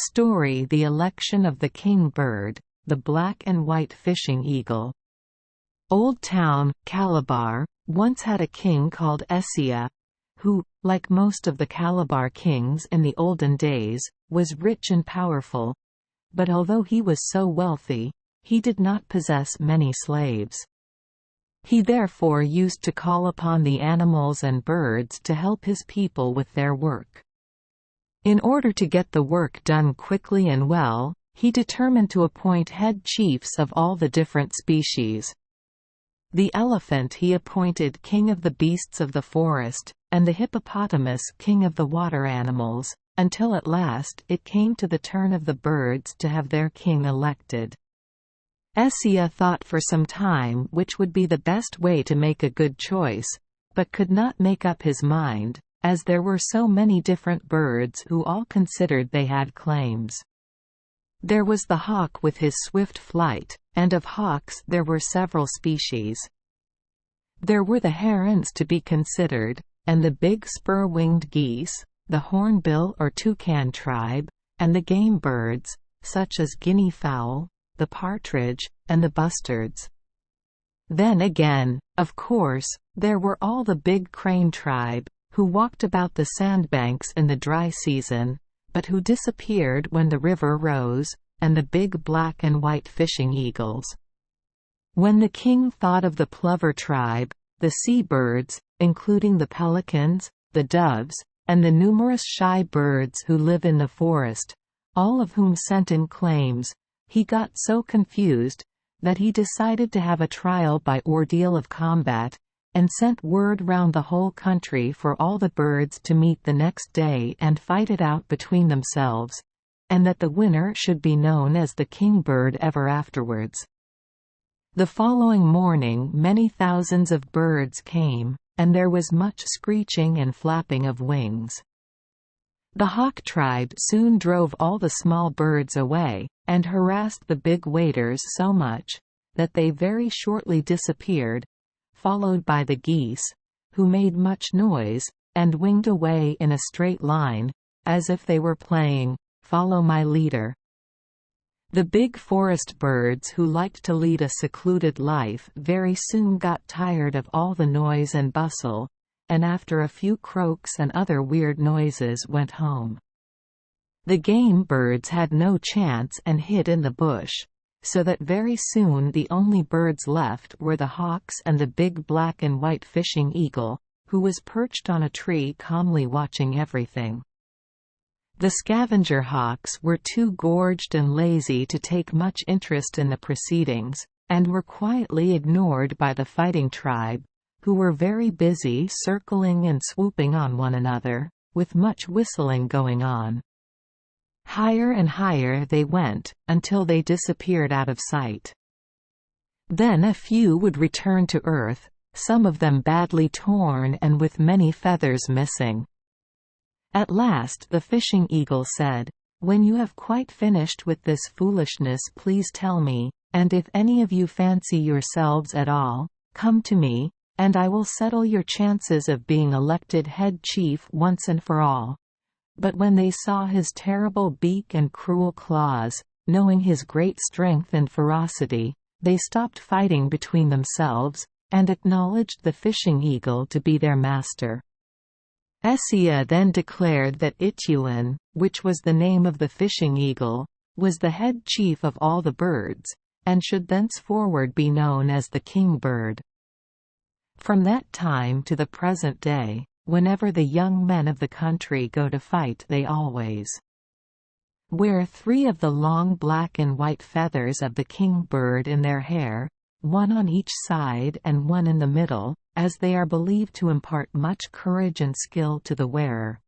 Story: The election of the king bird, the black and white fishing eagle. Old Town, Calabar, once had a king called Essia, who, like most of the Calabar kings in the olden days, was rich and powerful. But although he was so wealthy, he did not possess many slaves. He therefore used to call upon the animals and birds to help his people with their work. In order to get the work done quickly and well, he determined to appoint head chiefs of all the different species. The elephant he appointed king of the beasts of the forest, and the hippopotamus king of the water animals, until at last it came to the turn of the birds to have their king elected. Essia thought for some time which would be the best way to make a good choice, but could not make up his mind, as there were so many different birds who all considered they had claims. There was the hawk with his swift flight, and of hawks there were several species. There were the herons to be considered, and the big spur-winged geese, the hornbill or toucan tribe, and the game birds, such as guinea fowl, the partridge, and the bustards. Then again, of course, there were all the big crane tribe, who walked about the sandbanks in the dry season, but who disappeared when the river rose, and the big black and white fishing eagles. When the king thought of the plover tribe, the sea birds, including the pelicans, the doves, and the numerous shy birds who live in the forest, all of whom sent in claims, he got so confused that he decided to have a trial by ordeal of combat, and sent word round the whole country for all the birds to meet the next day and fight it out between themselves, and that the winner should be known as the king bird ever afterwards. The following morning many thousands of birds came, and there was much screeching and flapping of wings. The hawk tribe soon drove all the small birds away, and harassed the big waders so much that they very shortly disappeared, followed by the geese, who made much noise, and winged away in a straight line, as if they were playing, "Follow my leader." The big forest birds who liked to lead a secluded life very soon got tired of all the noise and bustle, and after a few croaks and other weird noises went home. The game birds had no chance and hid in the bush, so that very soon the only birds left were the hawks and the big black and white fishing eagle, who was perched on a tree calmly watching everything. The scavenger hawks were too gorged and lazy to take much interest in the proceedings, and were quietly ignored by the fighting tribe, who were very busy circling and swooping on one another, with much whistling going on. Higher and higher they went, until they disappeared out of sight. Then a few would return to earth, some of them badly torn and with many feathers missing. At last the fishing eagle said, "When you have quite finished with this foolishness, please tell me, and if any of you fancy yourselves at all, come to me, and I will settle your chances of being elected head chief once and for all." But when they saw his terrible beak and cruel claws, knowing his great strength and ferocity, they stopped fighting between themselves, and acknowledged the fishing eagle to be their master. Essia then declared that Ituan, which was the name of the fishing eagle, was the head chief of all the birds, and should thenceforward be known as the king bird. From that time to the present day, whenever the young men of the country go to fight, they always wear 3 of the long black and white feathers of the king bird in their hair, 1 on each side and 1 in the middle, as they are believed to impart much courage and skill to the wearer.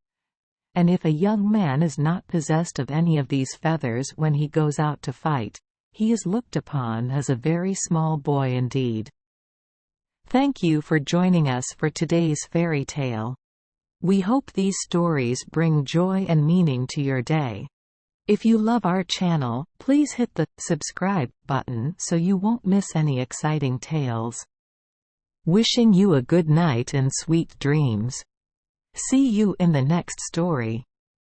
And if a young man is not possessed of any of these feathers when he goes out to fight, he is looked upon as a very small boy indeed. Thank you for joining us for today's fairy tale. We hope these stories bring joy and meaning to your day. If you love our channel, please hit the subscribe button so you won't miss any exciting tales. Wishing you a good night and sweet dreams. See you in the next story.